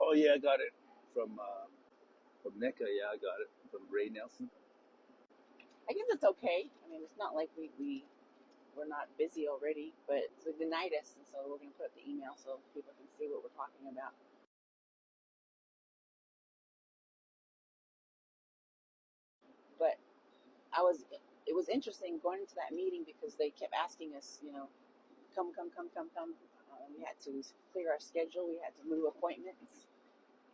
Oh yeah, I got it from NECA. Yeah, I got it from Ray Nelson. I guess it's okay. I mean, it's not like we're not busy already, but they denied us, and so we're going to put up the email so people can see what we're talking about. But I was, it was interesting going into that meeting because they kept asking us, come, come, come, come, come. We had to clear our schedule. We had to move appointments.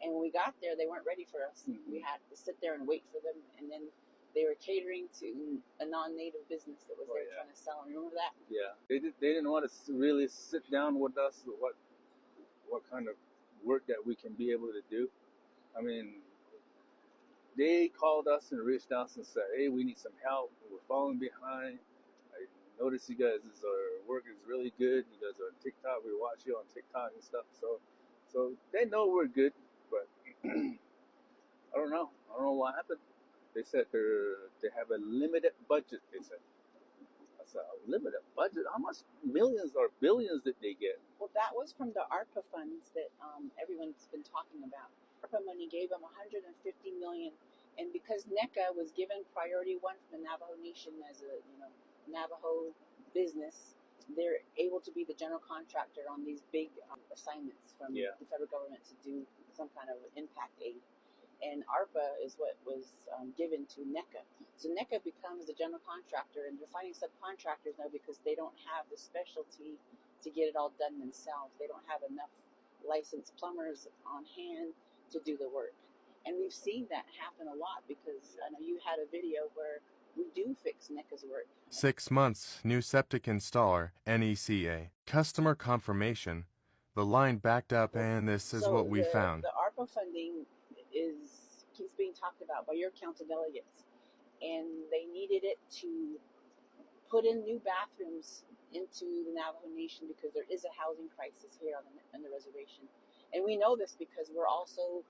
And when we got there, they weren't ready for us. Mhm. We had to sit there and wait for them. And then they were catering to a non-native business that was there trying to sell. Remember that? Yeah, they didn't want to really sit down with us. What kind of work that we can be able to do. I mean, they called us and reached out and said, "Hey, we need some help. We're falling behind. I notice you guys' our work is really good. You guys are on TikTok. We watch you on TikTok and stuff. So they know we're good, but I don't know. I don't know what happened. They said they have a limited budget. They said. I said, a limited budget? How much millions or billions did they get? Well, that was from the ARPA funds that everyone's been talking about. ARPA money gave them 150 million, and because NECA was given priority one from the Navajo Nation as a Navajo business, they're able to be the general contractor on these big assignments from the federal government to do some kind of impact aid. And ARPA is what was given to NECA. So NECA becomes the general contractor, and they're finding subcontractors now because they don't have the specialty to get it all done themselves. They don't have enough licensed plumbers on hand to do the work. And we've seen that happen a lot because I know you had a video where we do fix NECA's work. 6 months, new septic installer, NECA. Customer confirmation. The line backed up, and this is what we found. The ARPA funding keeps being talked about by your council delegates, and they needed it to put in new bathrooms into the Navajo Nation because there is a housing crisis here on the reservation. And we know this because we're also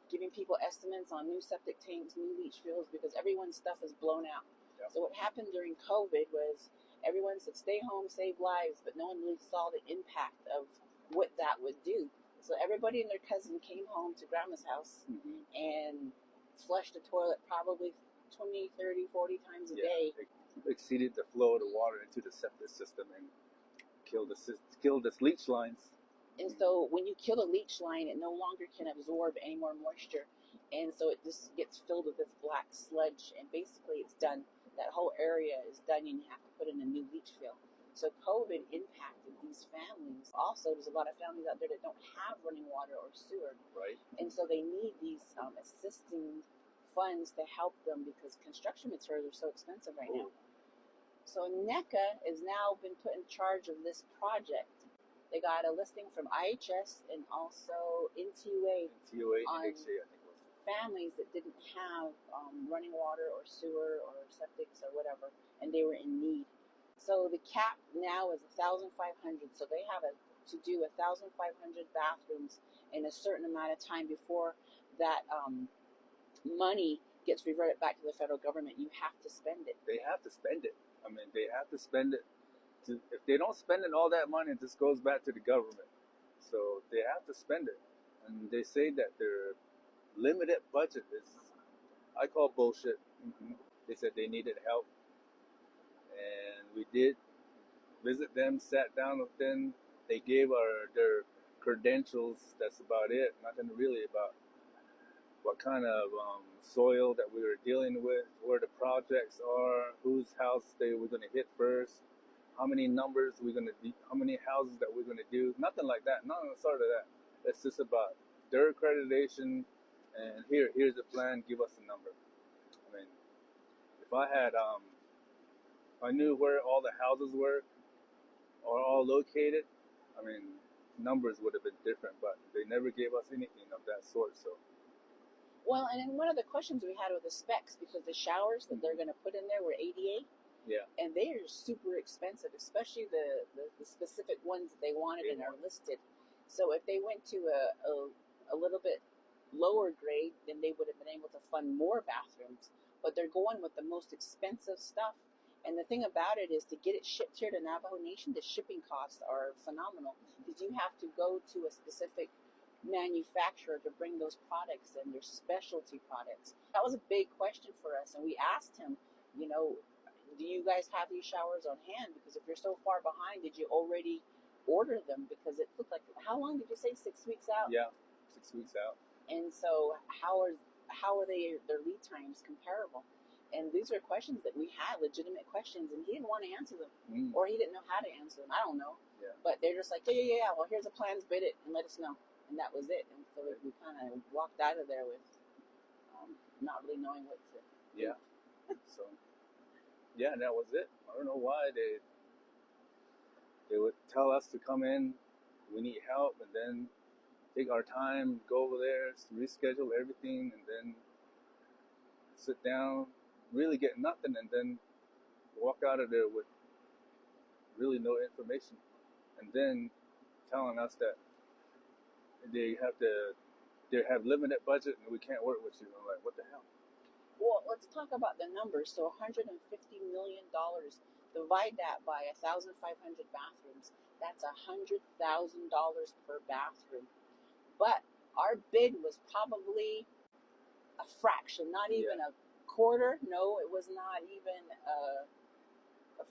giving people estimates on new septic tanks, new leach fields, because everyone's stuff is blown out. Yep. So what happened during COVID was everyone said stay home, save lives, but no one really saw the impact of what that would do. So everybody and their cousin came home to grandma's house and flushed the toilet probably 20, 30, 40 times a day. It exceeded the flow of the water into the septic system and killed the leach lines. And so when you kill a leach line, it no longer can absorb any more moisture. And so it just gets filled with this black sludge. And basically it's done. That whole area is done and you have to put in a new leach field. So COVID impacted these families. Also, there's a lot of families out there that don't have running water or sewer. Right. And so they need these assisting funds to help them because construction materials are so expensive right now. So NECA has now been put in charge of this project. They got a listing from IHS and also NTUA on I think it was. Families that didn't have running water or sewer or septics or whatever, and they were in need. So the cap now is 1,500. So they have to do 1,500 bathrooms in a certain amount of time before that money gets reverted back to the federal government. You have to spend it. They have to spend it. I mean, they have to spend it. If they don't spend it, all that money, it just goes back to the government. So they have to spend it. And they say that their limited budget is, I call bullshit. They said they needed help. And we did visit them, sat down with them. They gave their credentials. That's about it. Nothing really about what kind of soil that we were dealing with, where the projects are, whose house they were going to hit first, how many numbers we're going to do, how many houses that we're going to do. Nothing like that. None of the sort of that. It's just about their accreditation, and here's the plan. Give us a number. I mean, if I knew where all the houses were, or all located, I mean, numbers would have been different. But they never gave us anything of that sort. So. Well, and then one of the questions we had were the specs, because the showers that they're going to put in there were ADA. Yeah. And they are super expensive, especially the specific ones that they wanted and are listed. So if they went to a little bit lower grade, then they would have been able to fund more bathrooms. But they're going with the most expensive stuff. And the thing about it is, to get it shipped here to Navajo Nation, the shipping costs are phenomenal because you have to go to a specific manufacturer to bring those products and their specialty products. That was a big question for us, and we asked him, you know, do you guys have these showers on hand? Because if you're so far behind, did you already order them? Because it looked like, how long did you say? 6 weeks out? Yeah, 6 weeks out. And so how are they, their lead times comparable? And these are questions that we had, legitimate questions, and he didn't want to answer them, or he didn't know how to answer them. I don't know. Yeah. But they're just like, yeah. Well, here's the plans, bid it, and let us know. And that was it. And so we kind of walked out of there with not really knowing what to. Yeah. So, yeah, and that was it. I don't know why they would tell us to come in, we need help, and then take our time, go over there, reschedule everything, and then sit down, really get nothing, and then walk out of there with really no information. And then telling us that they have limited budget and we can't work with you. I'm like, what the hell? Well, let's talk about the numbers. So $150 million, divide that by 1,500 bathrooms. That's $100,000 per bathroom. But our bid was probably a fraction, not even a quarter. No, it was not even a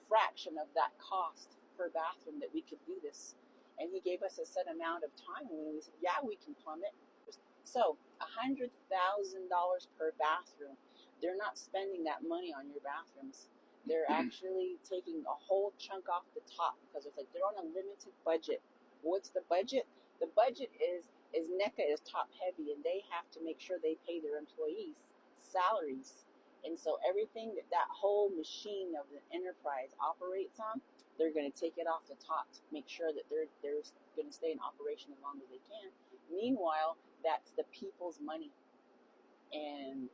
fraction of that cost per bathroom that we could do this. And he gave us a set amount of time, and we said, yeah, we can plumb it. So $100,000 per bathroom. They're not spending that money on your bathrooms. They're actually taking a whole chunk off the top because it's like they're on a limited budget. What's the budget? The budget is NECA is top heavy, and they have to make sure they pay their employees salaries. And so everything that whole machine of the enterprise operates on, they're going to take it off the top to make sure that they're going to stay in operation as long as they can. Meanwhile, that's the people's money, and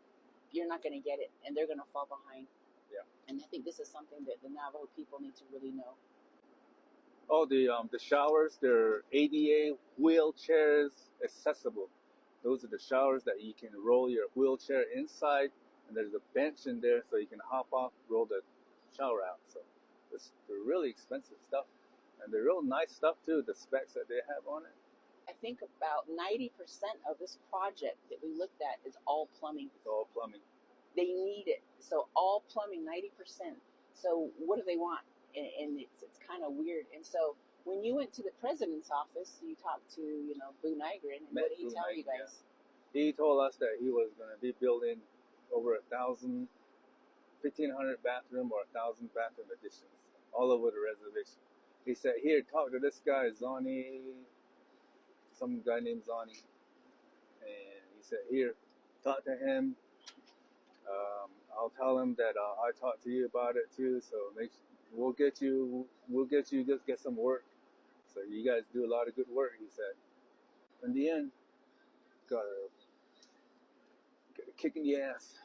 you're not going to get it, and they're going to fall behind. Yeah. And I think this is something that the Navajo people need to really know. Oh, the showers, they're ADA wheelchairs accessible. Those are the showers that you can roll your wheelchair inside, and there's a bench in there so you can hop off, roll the shower out. So they're really expensive stuff, and they're real nice stuff too. The specs that they have on it. I think about 90% of this project that we looked at is all plumbing. It's all plumbing. They need it. So all plumbing, 90%. So what do they want? And it's kind of weird. And so when you went to the president's office, you talked to, Boo Nygren, and what did he tell you guys? Yeah. He told us that he was going to be building over 1,500 bathroom or 1,000 bathroom additions all over the reservation. He said, here, talk to this guy, Zoni, some guy named Zoni. And he said, here, talk to him. I'll tell him that I talked to you about it too. So we'll get you just get some work. So you guys do a lot of good work, he said. In the end, got a kick in the ass.